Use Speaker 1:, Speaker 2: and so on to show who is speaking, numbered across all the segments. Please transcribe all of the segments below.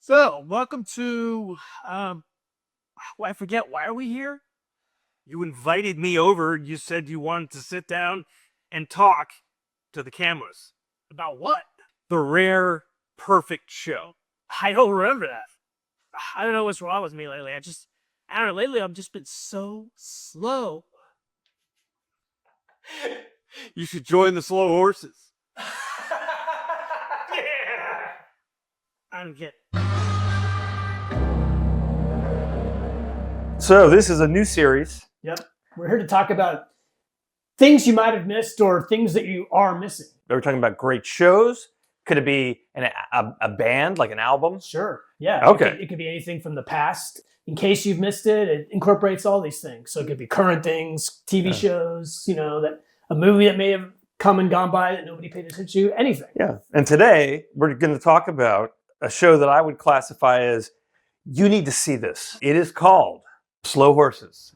Speaker 1: So, welcome to, I forget, why are we here? You invited me over. You said you wanted to sit down and talk to the cameras. About what? The Rare Perfect Show. I don't remember that. I don't know what's wrong with me lately. I don't know, lately I've just been so slow. You should join the slow horses. Yeah! I don't get.
Speaker 2: So this is a new series.
Speaker 3: Yep. We're here to talk about things you might have missed or things that you are missing.
Speaker 2: We're talking about great shows. Could it be a band, like an album?
Speaker 3: Sure. Yeah.
Speaker 2: Okay.
Speaker 3: It could be anything from the past. In case you've missed it, it incorporates all these things. So it could be current things, TV shows, that a movie that may have come and gone by that nobody paid attention to, anything.
Speaker 2: Yeah. And today we're going to talk about a show that I would classify as you need to see this. It is called Slow Horses.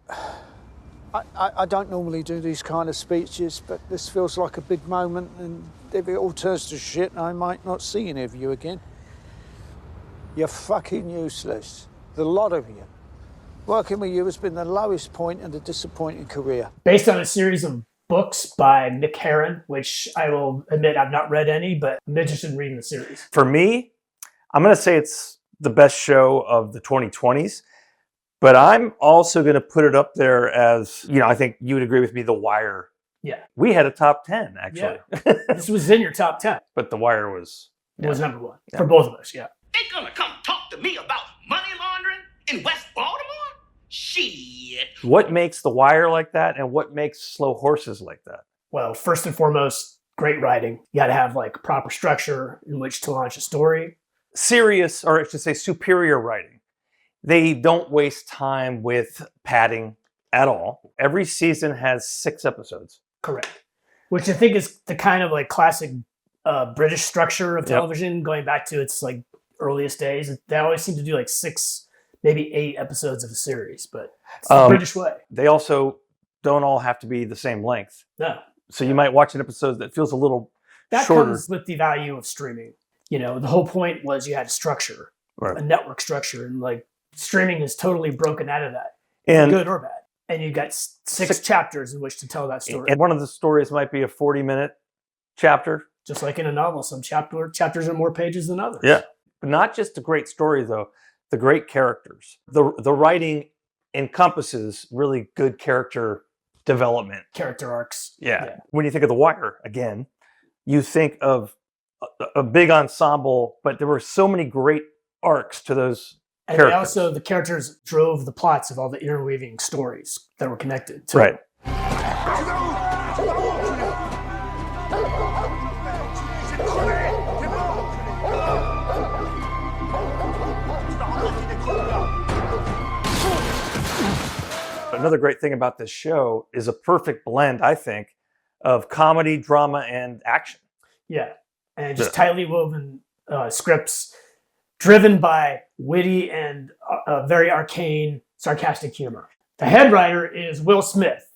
Speaker 4: I don't normally do these kind of speeches, but this feels like a big moment, and if it all turns to shit, I might not see any of you again. You're fucking useless. The lot of you. Working with you has been the lowest point in a disappointing career.
Speaker 3: Based on a series of books by Mick Herron, which I will admit I've not read any, but I'm interested in reading the series.
Speaker 2: For me, I'm going to say it's the best show of the 2020s. But I'm also going to put it up there as, I think you would agree with me, The Wire.
Speaker 3: Yeah.
Speaker 2: We had a top 10, actually.
Speaker 3: Yeah. This was in your top 10.
Speaker 2: But The Wire was
Speaker 3: number one for both of us, yeah.
Speaker 5: They gonna come talk to me about money laundering in West Baltimore? Shit.
Speaker 2: What makes The Wire like that, and what makes Slow Horses like that?
Speaker 3: Well, first and foremost, great writing. You got to have proper structure in which to launch a story.
Speaker 2: Serious, or I should say superior writing. They don't waste time with padding at all. Every season has 6 episodes.
Speaker 3: Correct. Which I think is the kind of classic British structure of television, going back to its earliest days. They always seem to do 6, maybe 8 episodes of a series, but it's the British way.
Speaker 2: They also don't all have to be the same length.
Speaker 3: No.
Speaker 2: So you might watch an episode that feels a little
Speaker 3: that
Speaker 2: shorter.
Speaker 3: Comes with the value of streaming. The whole point was you had a structure,
Speaker 2: right.
Speaker 3: A network structure, and streaming is totally broken out of that,
Speaker 2: and
Speaker 3: good or bad. And you got 6 chapters in which to tell that story.
Speaker 2: And one of the stories might be a 40-minute chapter.
Speaker 3: Just like in a novel, some chapters are more pages than others.
Speaker 2: Yeah. But not just a great story, though. The great characters. The writing encompasses really good character development.
Speaker 3: Character arcs.
Speaker 2: Yeah. When you think of The Wire, again, you think of a big ensemble, but there were so many great arcs to those
Speaker 3: and also, the characters drove the plots of all the interweaving stories that were connected.
Speaker 2: Right. Another great thing about this show is a perfect blend, I think, of comedy, drama, and action.
Speaker 3: Yeah. And just tightly woven scripts driven by witty and very arcane, sarcastic humor. The head writer is Will Smith.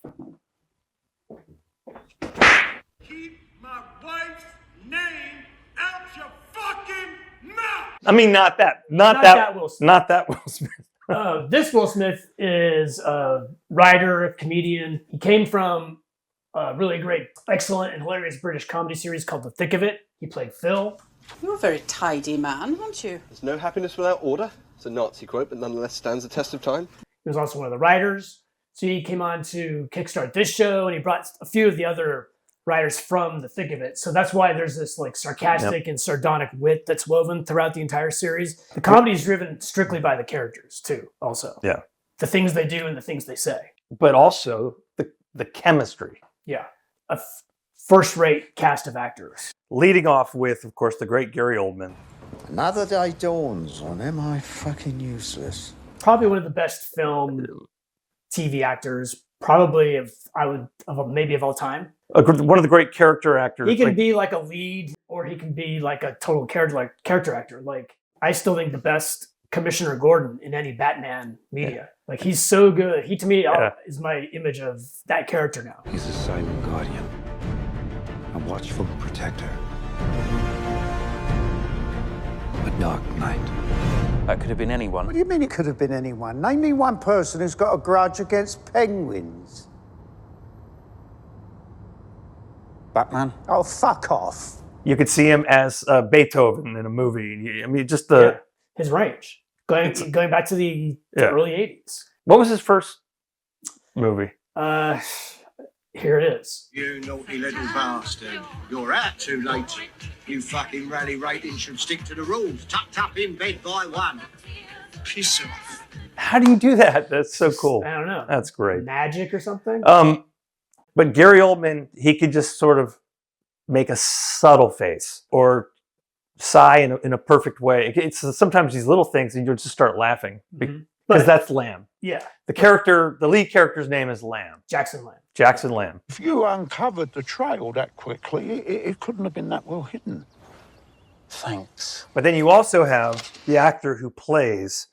Speaker 5: Keep my wife's name out your fucking mouth!
Speaker 2: I mean, not that
Speaker 3: Will Smith.
Speaker 2: Not that Will Smith.
Speaker 3: This Will Smith is a writer, comedian. He came from a really great, excellent, and hilarious British comedy series called The Thick of It. He played Phil.
Speaker 6: You're a very tidy man, aren't you?
Speaker 7: There's no happiness without order. It's a Nazi quote, but nonetheless stands the test of time.
Speaker 3: He was also one of the writers. So he came on to kickstart this show, and he brought a few of the other writers from The Thick of It. So that's why there's this sarcastic and sardonic wit that's woven throughout the entire series. The comedy is driven strictly by the characters, too, also.
Speaker 2: Yeah.
Speaker 3: The things they do and the things they say.
Speaker 2: But also the chemistry.
Speaker 3: Yeah. A first-rate cast of actors.
Speaker 2: Leading off with, of course, the great Gary Oldman.
Speaker 4: Another day dawns on am I fucking useless.
Speaker 3: Probably one of the best film TV actors, probably maybe of all time.
Speaker 2: One of the great character actors.
Speaker 3: He can be a lead, or he can be a total character actor. I still think the best Commissioner Gordon in any Batman media. He's so good. He, to me, is my image of that character now.
Speaker 8: He's a silent guardian, a watchful protector, a dark knight.
Speaker 9: That could have been anyone.
Speaker 4: What do you mean it could have been anyone? Name me one person who's got a grudge against penguins.
Speaker 8: Batman?
Speaker 4: Oh, fuck off.
Speaker 2: You could see him as Beethoven in a movie. I mean, just the
Speaker 3: his range going back to the early 80s.
Speaker 2: What was his first movie?
Speaker 3: Here it is.
Speaker 10: You naughty little bastard. You're out too late. You fucking rally rating should stick to the rules. Tucked up in bed by one. Piss off.
Speaker 2: How do you do that? That's so cool.
Speaker 3: I don't know.
Speaker 2: That's great.
Speaker 3: Magic or something?
Speaker 2: But Gary Oldman, he could just sort of make a subtle face or sigh in a perfect way. It's sometimes these little things and you'll just start laughing because that's Lamb.
Speaker 3: Yeah.
Speaker 2: The lead character's name is Lamb.
Speaker 3: Jackson Lamb.
Speaker 2: Jackson Lamb.
Speaker 4: If you uncovered the trail that quickly, it couldn't have been that well hidden.
Speaker 8: Thanks.
Speaker 2: But then you also have the actor who plays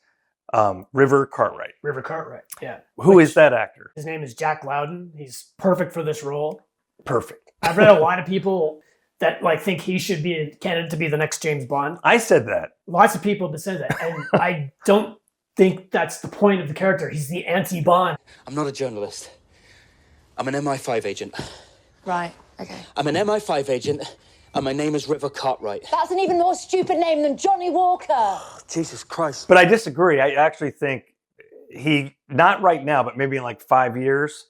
Speaker 2: River Cartwright.
Speaker 3: River Cartwright, yeah.
Speaker 2: Who is that actor?
Speaker 3: His name is Jack Lowden. He's perfect for this role.
Speaker 2: Perfect.
Speaker 3: I've read a lot of people that think he should be a candidate to be the next James Bond.
Speaker 2: I said that.
Speaker 3: Lots of people have said that, and I don't think that's the point of the character. He's the anti-Bond.
Speaker 11: I'm not a journalist. I'm an MI5 agent.
Speaker 12: Right, okay.
Speaker 11: I'm an MI5 agent, and my name is River Cartwright.
Speaker 12: That's an even more stupid name than Johnny Walker.
Speaker 8: Jesus Christ.
Speaker 2: But I disagree. I actually think he, not right now, but maybe in like 5 years,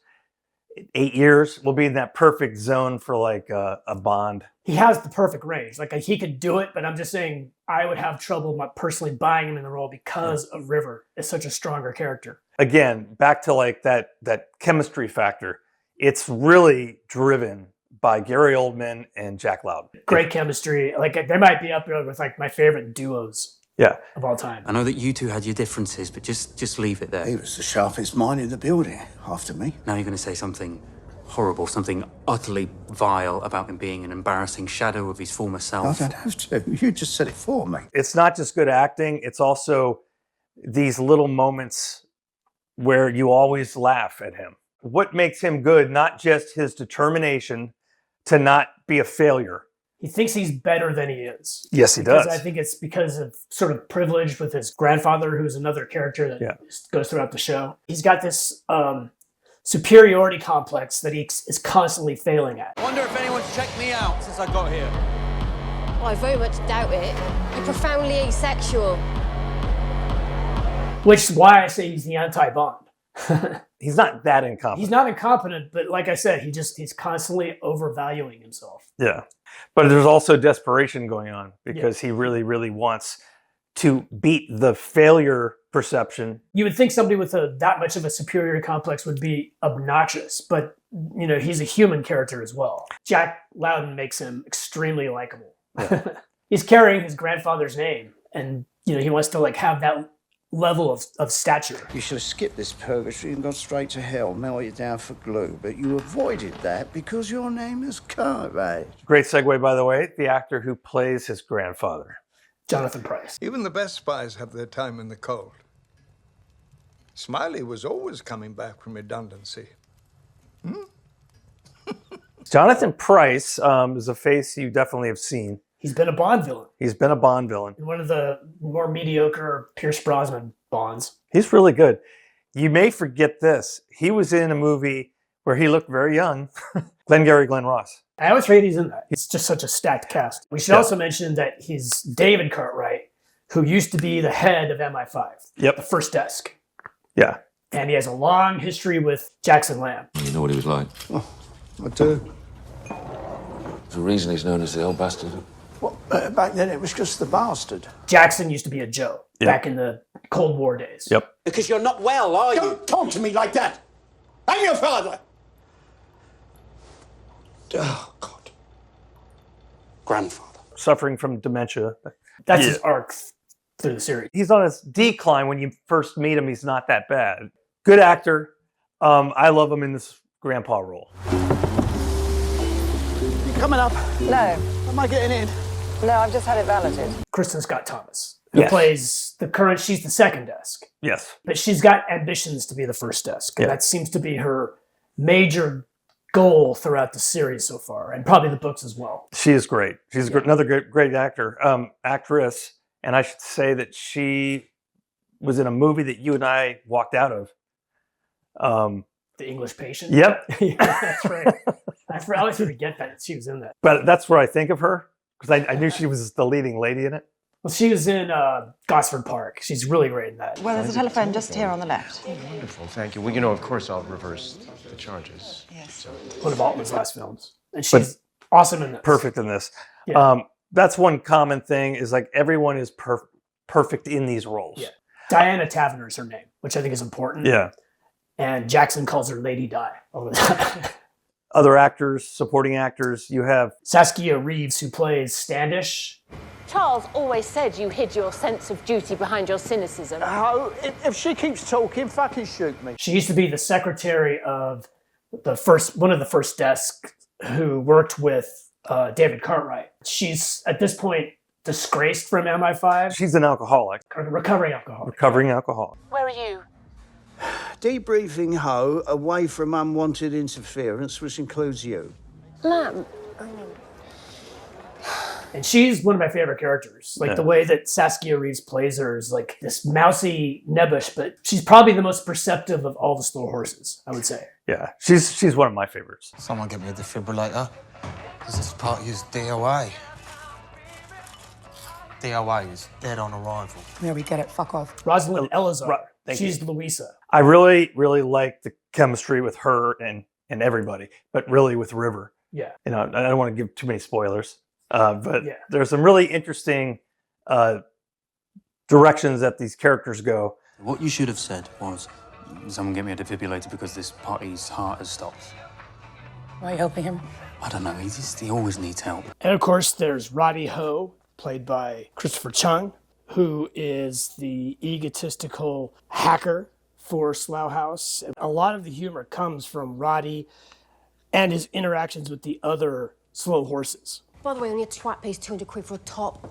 Speaker 2: 8 years, will be in that perfect zone for like a Bond.
Speaker 3: He has the perfect range. Like he could do it, but I'm just saying I would have trouble personally buying him in the role because of River is such a stronger character. Again,
Speaker 2: back to like that chemistry factor. It's really driven by Gary Oldman and Jack Lowden.
Speaker 3: Great chemistry. Like they might be up there with like my favorite duos. Of all time.
Speaker 9: I know that you two had your differences, but just leave it there.
Speaker 10: He was the sharpest mind in the building after me.
Speaker 9: Now you're going to say something horrible, something utterly vile about him being an embarrassing shadow of his former self.
Speaker 10: I don't have to. You just said it for me.
Speaker 2: It's not just good acting. It's also these little moments where you always laugh at him. What makes him good, not just his determination to not be a failure.
Speaker 3: He thinks he's better than he is.
Speaker 2: Yes, he does.
Speaker 3: I think it's because of sort of privilege with his grandfather, who's another character that goes throughout the show. He's got this superiority complex that he is constantly failing at.
Speaker 13: I wonder if anyone's checked me out since I got here.
Speaker 12: Well, I very much doubt it. You're profoundly asexual.
Speaker 3: Which is why I say he's the anti-Bond.
Speaker 2: He's not that incompetent.
Speaker 3: He's not incompetent, but like I said, he's constantly overvaluing himself.
Speaker 2: Yeah. But there's also desperation going on because he really, really wants to beat the failure perception.
Speaker 3: You would think somebody with that much of a superiority complex would be obnoxious, but he's a human character as well. Jack Lowden makes him extremely likable. Yeah. He's carrying his grandfather's name, and he wants to have that level of stature.
Speaker 4: You should have skipped this purgatory and gone straight to hell, melted down for glue, but you avoided that because your name is Cartwright.
Speaker 2: Great segue, by the way, the actor who plays his grandfather.
Speaker 3: Jonathan Pryce.
Speaker 14: Even the best spies have their time in the cold. Smiley was always coming back from redundancy.
Speaker 2: Jonathan Pryce is a face you definitely have seen.
Speaker 3: He's been a Bond villain.
Speaker 2: He's been a Bond villain.
Speaker 3: In one of the more mediocre Pierce Brosnan Bonds.
Speaker 2: He's really good. You may forget this. He was in a movie where he looked very young. Glengarry Glen Ross.
Speaker 3: I always forget he's in that. It's just such a stacked cast. We should also mention that he's David Cartwright, who used to be the head of MI5.
Speaker 2: Yep.
Speaker 3: The first desk.
Speaker 2: Yeah.
Speaker 3: And he has a long history with Jackson Lamb.
Speaker 15: You know what he was like?
Speaker 4: Oh, I do.
Speaker 15: There's a reason he's known as the old bastard.
Speaker 4: Well, back then it was just the bastard.
Speaker 3: Jackson used to be a Joe back in the Cold War days.
Speaker 2: Yep.
Speaker 10: Because you're not well, are you? Don't talk to me like that. I'm your father. Oh, God. Grandfather.
Speaker 2: Suffering from dementia.
Speaker 3: That's his arc through the series.
Speaker 2: He's on his decline. When you first meet him, he's not that bad. Good actor. I love him in this grandpa role.
Speaker 4: You coming up?
Speaker 12: No.
Speaker 4: Am I getting in?
Speaker 12: No, I've just had it validated.
Speaker 3: Kristen Scott Thomas, who plays she's the second desk.
Speaker 2: Yes.
Speaker 3: But she's got ambitions to be the first desk. And that seems to be her major goal throughout the series so far, and probably the books as well.
Speaker 2: She is great. She's another great actor. Actress. And I should say that she was in a movie that you and I walked out of.
Speaker 3: The English Patient?
Speaker 2: Yep.
Speaker 3: Yeah, that's right. I always forget that she was in that.
Speaker 2: But that's where I think of her, because I knew she was the leading lady in it.
Speaker 3: Well, she was in Gosford Park. She's really great in that.
Speaker 16: Well, there's a telephone just here on the left.
Speaker 17: Wonderful, thank you. Well, you know, of course, I'll reverse the charges.
Speaker 16: Yes.
Speaker 3: One of Altman's last films. And she's awesome in this.
Speaker 2: Perfect in this.
Speaker 3: Yeah.
Speaker 2: That's one common thing is like everyone is perfect in these roles.
Speaker 3: Yeah. Diana Taverner is her name, which I think is important.
Speaker 2: Yeah.
Speaker 3: And Jackson calls her Lady Di all the time.
Speaker 2: Other actors, supporting actors, you have
Speaker 3: Saskia Reeves, who plays Standish.
Speaker 12: Charles always said you hid your sense of duty behind your cynicism.
Speaker 4: Oh, if she keeps talking, fucking shoot me.
Speaker 3: She used to be the secretary of one of the first desks who worked with David Cartwright. She's, at this point, disgraced from MI5.
Speaker 2: She's an alcoholic.
Speaker 3: Recovering alcoholic.
Speaker 2: Recovering alcoholic.
Speaker 12: Where are you?
Speaker 4: Debriefing Ho away from unwanted interference, which includes you.
Speaker 12: Lamb.
Speaker 3: And she's one of my favorite characters. Like the way that Saskia Reeves plays her is like this mousy nebbish, but she's probably the most perceptive of all the slow horses, I would say.
Speaker 2: Yeah, she's one of my favorites.
Speaker 13: Someone get me a defibrillator. Because this party is DOA. DOA is dead on arrival.
Speaker 16: There we get it. Fuck off.
Speaker 3: Rosalind Elizar.
Speaker 2: Thank
Speaker 3: She's
Speaker 2: you.
Speaker 3: Louisa.
Speaker 2: I really, really like the chemistry with her and everybody, but really with River.
Speaker 3: Yeah.
Speaker 2: You know, I don't want to give too many spoilers, but there's some really interesting directions that these characters go.
Speaker 9: What you should have said was, someone get me a defibrillator because this party's heart has stopped.
Speaker 16: Why are you helping him?
Speaker 9: I don't know, he always needs help.
Speaker 3: And of course, there's Roddy Ho, played by Christopher Chung, who is the egotistical hacker for Slough House. A lot of the humor comes from Roddy and his interactions with the other slow horses.
Speaker 12: By the way, only a twat pays 200 quid for a top.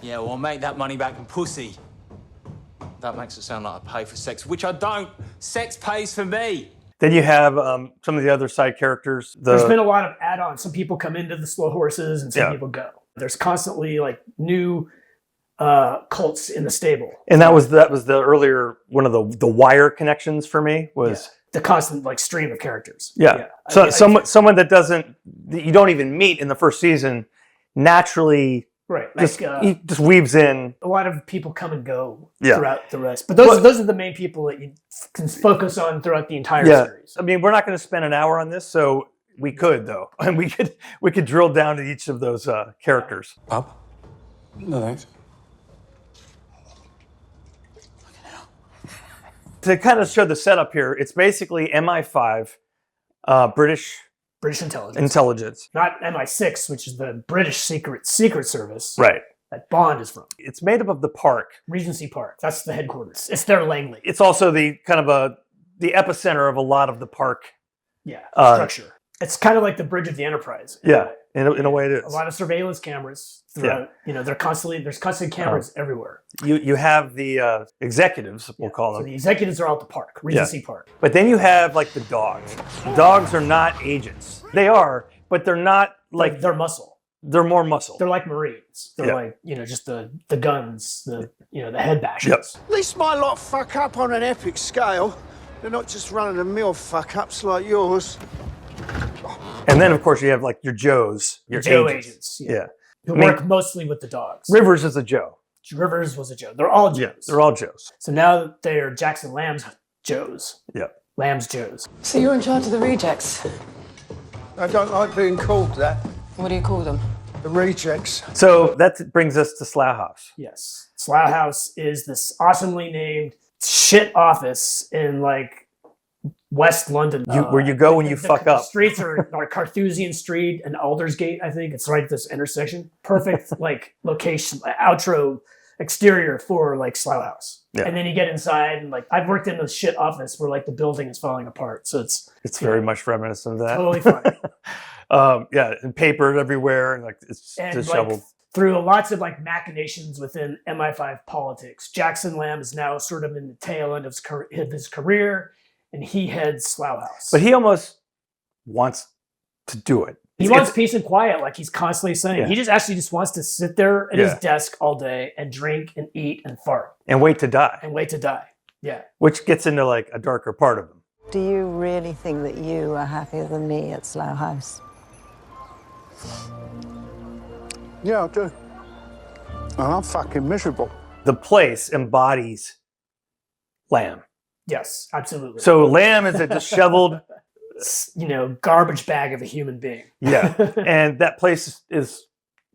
Speaker 13: Yeah, well, I'll make that money back in pussy. That makes it sound like I pay for sex, which I don't. Sex pays for me.
Speaker 2: Then you have some of the other side characters.
Speaker 3: There's been a lot of add-ons. Some people come into the slow horses and some people go. There's constantly like new cults in the stable.
Speaker 2: And that was the earlier one of the wire connections for me was
Speaker 3: the constant like stream of characters.
Speaker 2: Yeah. So someone that you don't even meet in the first season naturally he just weaves in.
Speaker 3: A lot of people come and go
Speaker 2: Yeah.
Speaker 3: throughout the rest. But those are the main people that you can focus on throughout the entire series.
Speaker 2: I mean, we're not going to spend an hour on this, so we could though. And we could drill down to each of those characters.
Speaker 9: Pub? No thanks.
Speaker 2: To kind of show the setup here, it's basically MI5, British intelligence.
Speaker 3: Not MI6, which is the British Secret Service.
Speaker 2: Right.
Speaker 3: That Bond is from.
Speaker 2: It's made up of the park.
Speaker 3: Regency Park. That's the headquarters. It's their Langley.
Speaker 2: It's also the kind of the epicenter of a lot of the park.
Speaker 3: Structure. It's kind of like the bridge of the Enterprise.
Speaker 2: In a way it is.
Speaker 3: A lot of surveillance cameras throughout. You know, there's constant cameras everywhere.
Speaker 2: You have the executives, we'll call them.
Speaker 3: So the executives are out the park, Regency Park.
Speaker 2: But then you have like the dogs. Dogs are not agents. They are, but they're not like
Speaker 3: they're muscle.
Speaker 2: They're more muscle.
Speaker 3: They're like Marines. They're like, just the guns, the head bashers.
Speaker 4: At least my lot fuck up on an epic scale. They're not just run-of-the-mill fuck-ups like yours.
Speaker 2: And then, of course, you have like your Joes, your
Speaker 3: Joe
Speaker 2: agents.
Speaker 3: agents. Who work mostly with the dogs.
Speaker 2: Rivers is a Joe.
Speaker 3: Rivers was a Joe. They're all Joes.
Speaker 2: Yeah, they're all Joes.
Speaker 3: So now they are Jackson Lamb's Joes.
Speaker 2: Yeah.
Speaker 3: Lamb's Joes.
Speaker 16: So you're in charge of the rejects?
Speaker 4: I don't like being called that.
Speaker 16: What do you call them?
Speaker 4: The rejects.
Speaker 2: So that brings us to Slough House.
Speaker 3: Yes. Slough House is this awesomely named shit office in like West London.
Speaker 2: Where you go when you fuck up.
Speaker 3: The streets are Carthusian Street and Aldersgate, I think. It's right at this intersection. Perfect like location, outro exterior for like Slough House. Yeah. And then you get inside and like I've worked in this shit office where like the building is falling apart. So it's
Speaker 2: very much reminiscent of that.
Speaker 3: Totally fine.
Speaker 2: And paper everywhere and like it's disheveled.
Speaker 3: Through lots of like machinations within MI5 politics, Jackson Lamb is now sort of in the tail end of his career, and he heads Slough House.
Speaker 2: But he almost wants to do it.
Speaker 3: He wants peace and quiet, like he's constantly saying.
Speaker 2: Yeah.
Speaker 3: He just wants to sit there at his
Speaker 2: Yeah.
Speaker 3: desk all day and drink and eat and fart
Speaker 2: And wait to die.
Speaker 3: and wait to die. Yeah.
Speaker 2: Which gets into like a darker part of him.
Speaker 18: Do you really think that you are happier than me at Slough House?
Speaker 4: Yeah, I do. And I'm fucking miserable.
Speaker 2: The place embodies Lamb.
Speaker 3: Yes, absolutely.
Speaker 2: So Lamb is a disheveled,
Speaker 3: garbage bag of a human being.
Speaker 2: yeah, and that place is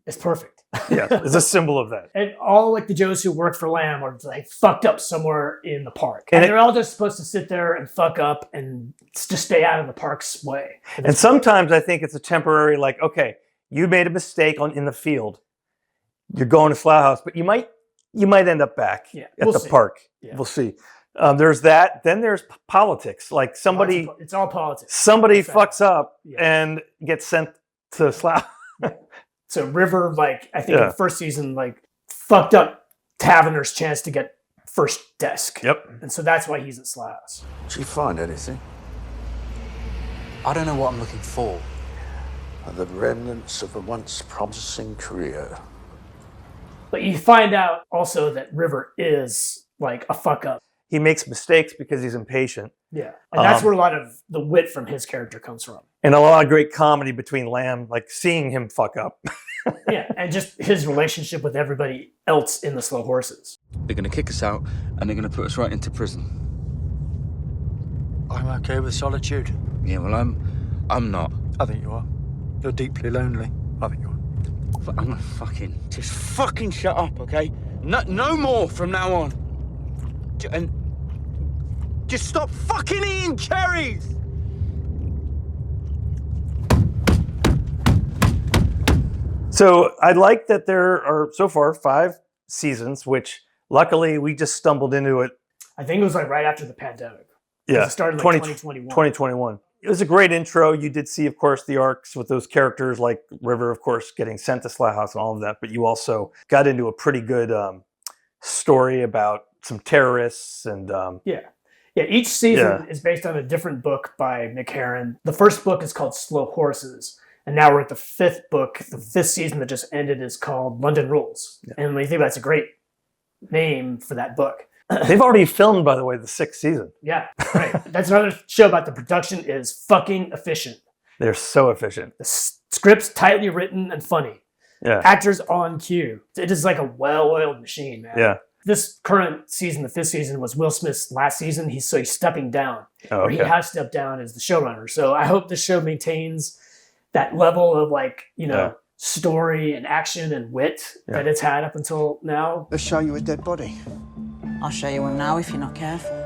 Speaker 3: It's perfect.
Speaker 2: is a symbol of that.
Speaker 3: And all like the Joes who work for Lamb are like fucked up somewhere in the park.
Speaker 2: And
Speaker 3: And they're all just supposed to sit there and fuck up and just stay out of the park's way.
Speaker 2: And sometimes I think it's a temporary, like, okay, you made a mistake in the field. You're going to Slough House, but you might end up back at
Speaker 3: we'll
Speaker 2: the
Speaker 3: see.
Speaker 2: park.
Speaker 3: Yeah.
Speaker 2: We'll see. There's that. Then there's politics. Like somebody,
Speaker 3: It's all politics.
Speaker 2: somebody fucks up and gets sent to Slough.
Speaker 3: So River, like, I think in
Speaker 2: Yeah.
Speaker 3: the first season, like, fucked up Taverner's chance to get first desk.
Speaker 2: Yep.
Speaker 3: And so that's why he's at Slough House.
Speaker 8: Did you find anything?
Speaker 11: I don't know what I'm looking for.
Speaker 10: The remnants of a once promising career.
Speaker 3: But you find out also that River is, like, a fuck up.
Speaker 2: He makes mistakes because he's impatient.
Speaker 3: Yeah. And that's where a lot of the wit from his character comes from.
Speaker 2: And a lot of great comedy between Lamb, like seeing him fuck up.
Speaker 3: Yeah. And just his relationship with everybody else in the Slow Horses.
Speaker 11: They're going to kick us out, and they're going to put us right into prison.
Speaker 8: I'm okay with solitude.
Speaker 11: Yeah, well, I'm not.
Speaker 8: I think you are. You're deeply lonely. I think you are.
Speaker 11: I'm gonna just fucking shut up, okay? No more from now on. And just stop fucking eating cherries!
Speaker 2: So I like that there are so far 5 seasons, which luckily we just stumbled into it.
Speaker 3: I think it was like right after the pandemic.
Speaker 2: Yeah,
Speaker 3: It started like 2021.
Speaker 2: 2021. It was a great intro. You did see, of course, the arcs with those characters like River, of course, getting sent to Slough House and all of that. But you also got into a pretty good story about some terrorists and
Speaker 3: Yeah. Each season is based on a different book by Mick Herron. The first book is called Slow Horses. And now we're at the 5th book. The 5th season that just ended is called London Rules. And when you think that's a great name for that book.
Speaker 2: They've already filmed, by the way, the 6th season.
Speaker 3: Yeah, right. That's another show about the production is fucking efficient.
Speaker 2: They're so efficient.
Speaker 3: The script's tightly written and funny.
Speaker 2: Yeah.
Speaker 3: Actors on cue. It is like a well-oiled machine, man.
Speaker 2: Yeah.
Speaker 3: This current season, the 5th season, was Will Smith's last season. He's stepping down.
Speaker 2: Oh,
Speaker 3: Or he
Speaker 2: okay.
Speaker 3: has stepped down as the showrunner. So I hope the show maintains that level of story and action and wit that it's had up until now.
Speaker 10: Let's show you a dead body.
Speaker 6: I'll show you one now if you're not careful.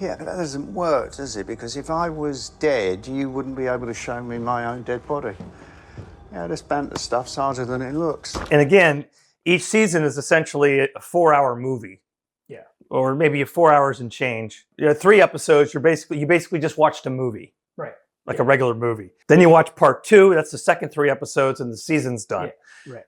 Speaker 10: Yeah, but that doesn't work, does it? Because if I was dead, you wouldn't be able to show me my own dead body. Yeah, this banter stuff's harder than it looks.
Speaker 2: And again, each season is essentially a 4-hour movie.
Speaker 3: Yeah.
Speaker 2: Or maybe 4 hours and change. 3 episodes, you basically just watched a movie.
Speaker 3: Right.
Speaker 2: Like a regular movie. Then you watch part 2, that's the second 3 episodes, and the season's done.
Speaker 3: Right.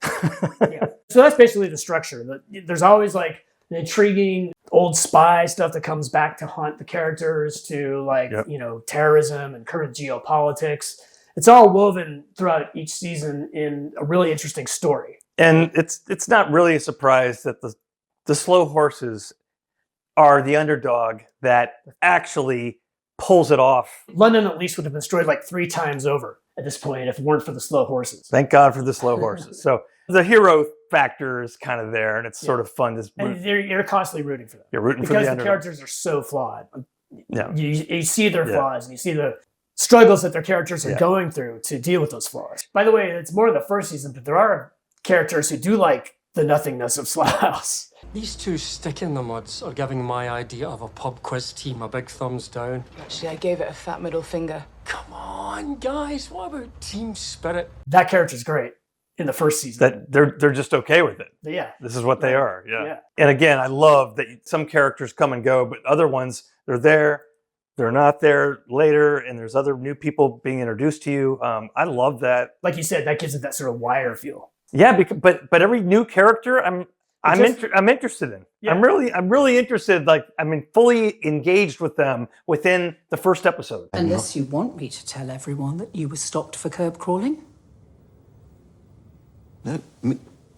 Speaker 3: Yeah. So that's basically the structure. There's always like an intriguing old spy stuff that comes back to haunt the characters, to terrorism and current geopolitics. It's all woven throughout each season in a really interesting story.
Speaker 2: And it's not really a surprise that the Slow Horses are the underdog that actually pulls it off.
Speaker 3: London at least would have been destroyed like 3 times over at this point if it weren't for the Slow Horses.
Speaker 2: Thank God for the Slow Horses. So the hero factor is kind of there, and it's sort of fun to
Speaker 3: And you're constantly rooting for them.
Speaker 2: You're rooting
Speaker 3: because
Speaker 2: for the
Speaker 3: the
Speaker 2: underdog.
Speaker 3: characters are so flawed.
Speaker 2: Yeah.
Speaker 3: You see their
Speaker 2: Yeah.
Speaker 3: flaws, and you see the struggles that their characters are
Speaker 2: Yeah.
Speaker 3: going through to deal with those flaws. By the way, it's more in the first season, but there are characters who do like the nothingness of Slough House.
Speaker 19: These 2 stick in the muds are giving my idea of a pub quiz team a big thumbs down.
Speaker 16: Actually, I gave it a fat middle finger.
Speaker 19: Come on, guys, what about team spirit?
Speaker 3: That character's great in the first season.
Speaker 2: That they're just okay with it.
Speaker 3: Yeah.
Speaker 2: This is what they are. Yeah.
Speaker 3: Yeah.
Speaker 2: And again, I love that some characters come and go, but other ones, they're there, they're not there later, and there's other new people being introduced to you. I love that.
Speaker 3: Like you said, that gives it that sort of Wire feel.
Speaker 2: Yeah, but every new character, I'm interested in.
Speaker 3: Yeah.
Speaker 2: I'm really interested. Like, I mean, fully engaged with them within the first episode.
Speaker 6: Unless you want me to tell everyone that you were stopped for curb crawling.
Speaker 20: No,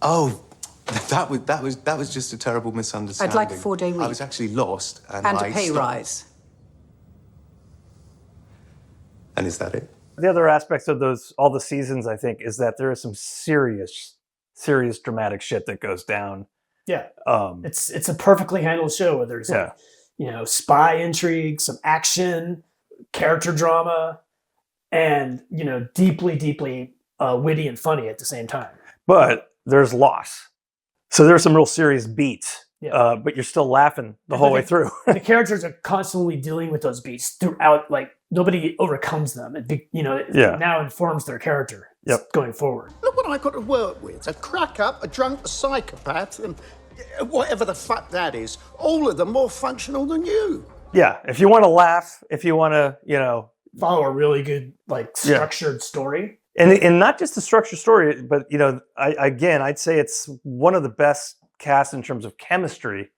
Speaker 20: oh, that was just a terrible misunderstanding.
Speaker 6: I'd like a 4-day week.
Speaker 20: I was actually lost, and
Speaker 6: And
Speaker 20: I
Speaker 6: a pay
Speaker 20: stopped.
Speaker 6: rise.
Speaker 20: And is that it?
Speaker 2: The other aspects of all the seasons, I think, is that there is some serious dramatic shit that goes down.
Speaker 3: Yeah. It's a perfectly handled show where there's like, spy intrigue, some action, character drama, and deeply witty and funny at the same time.
Speaker 2: But there's loss. So there's some real serious beats.
Speaker 3: Yeah.
Speaker 2: But you're still laughing the whole way through.
Speaker 3: The characters are constantly dealing with those beats throughout. Like nobody overcomes them. It now informs their character going forward.
Speaker 4: Look what I got to work with. A crack up, a drunk, a psychopath, and whatever the fuck that is. All of them more functional than you.
Speaker 2: Yeah. If you want to laugh, if you want to,
Speaker 3: follow a really good, structured story.
Speaker 2: And not just the structured story, but, I'd say it's one of the best casts in terms of chemistry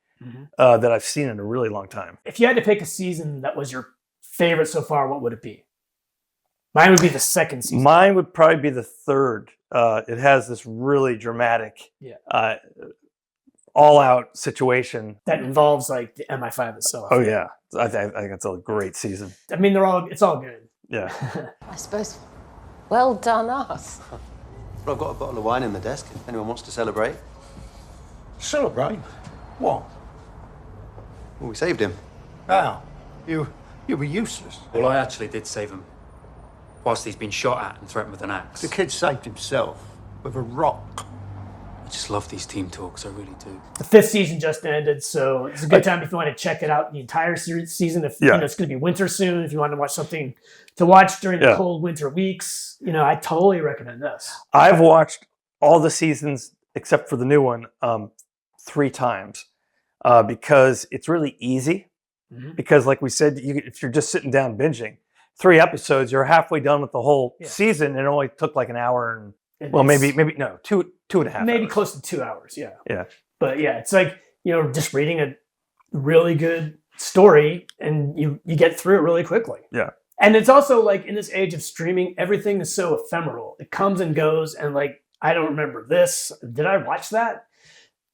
Speaker 2: that I've seen in a really long time.
Speaker 3: If you had to pick a season that was your favorite so far, what would it be? Mine would be the second season.
Speaker 2: Mine would probably be the third. It has this really dramatic, all-out situation
Speaker 3: that involves the MI5 itself.
Speaker 2: Oh yeah, I think it's a great season.
Speaker 3: I mean, it's all good.
Speaker 2: Yeah.
Speaker 12: I suppose. Well done, us.
Speaker 8: Well, I've got a bottle of wine in the desk. If anyone wants to celebrate.
Speaker 4: Celebrate? What?
Speaker 8: Well, we saved him.
Speaker 4: How? You were useless.
Speaker 9: Well, I actually did save him. Whilst he's been shot at and threatened with an axe.
Speaker 4: The kid saved himself with a rock.
Speaker 9: I just love these team talks, I really do.
Speaker 3: The 5th season just ended, so it's a good time if you want to check it out, the entire season. If it's going to be winter soon, if you want to watch something to watch during the cold winter weeks, I totally recommend this.
Speaker 2: I've watched all the seasons except for the new one 3 times because it's really easy. Mm-hmm. Because, like we said, if you're just sitting down binging 3 episodes, you're halfway done with the whole season, and it only took like an hour and. Well, maybe no, two and a half.
Speaker 3: Maybe
Speaker 2: hours.
Speaker 3: close to 2 hours, yeah.
Speaker 2: Yeah.
Speaker 3: But yeah, it's like, just reading a really good story and you get through it really quickly.
Speaker 2: Yeah.
Speaker 3: And it's also in this age of streaming, everything is so ephemeral. It comes and goes and I don't remember this. Did I watch that?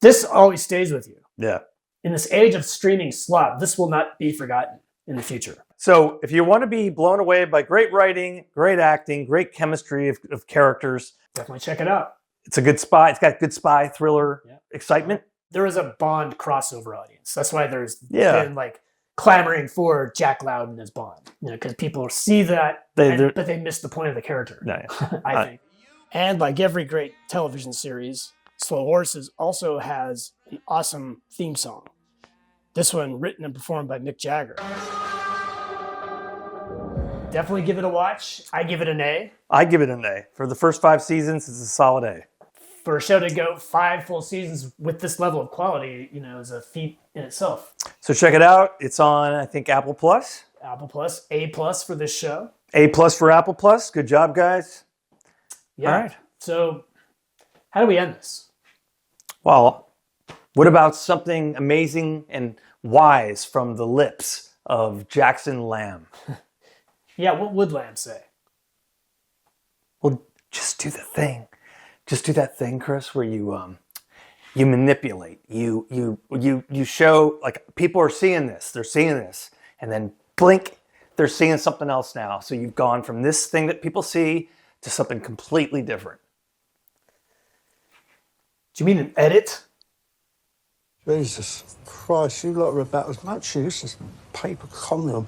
Speaker 3: This always stays with you.
Speaker 2: Yeah.
Speaker 3: In this age of streaming slop, this will not be forgotten in the future.
Speaker 2: So if you want to be blown away by great writing, great acting, great chemistry of characters,
Speaker 3: definitely check it out.
Speaker 2: It's a good spy. It's got good spy thriller excitement.
Speaker 3: There is a Bond crossover audience. That's why there's been clamoring for Jack Lowden as Bond. Because people see that, but they miss the point of the character. I think. And like every great television series, Slow Horses also has an awesome theme song. This one written and performed by Mick Jagger. Definitely give it a watch. I give it an A.
Speaker 2: I give it an A. For the first 5 seasons, it's a solid A.
Speaker 3: For a show to go 5 full seasons with this level of quality, is a feat in itself.
Speaker 2: So check it out. It's on, I think, Apple Plus.
Speaker 3: Apple Plus, A+ for this show.
Speaker 2: A+ for Apple Plus. Good job, guys.
Speaker 3: Yeah.
Speaker 2: All right.
Speaker 3: So how do we end this?
Speaker 2: Well, what about something amazing and wise from the lips of Jackson Lamb?
Speaker 3: Yeah, what would Lamb say?
Speaker 2: Well, just do the thing. Just do that thing, Chris, where you manipulate. You show, people are seeing this. They're seeing this. And then blink, they're seeing something else now. So you've gone from this thing that people see to something completely different.
Speaker 3: Do you mean an edit?
Speaker 4: Jesus Christ, you lot are about as much use as paper condom.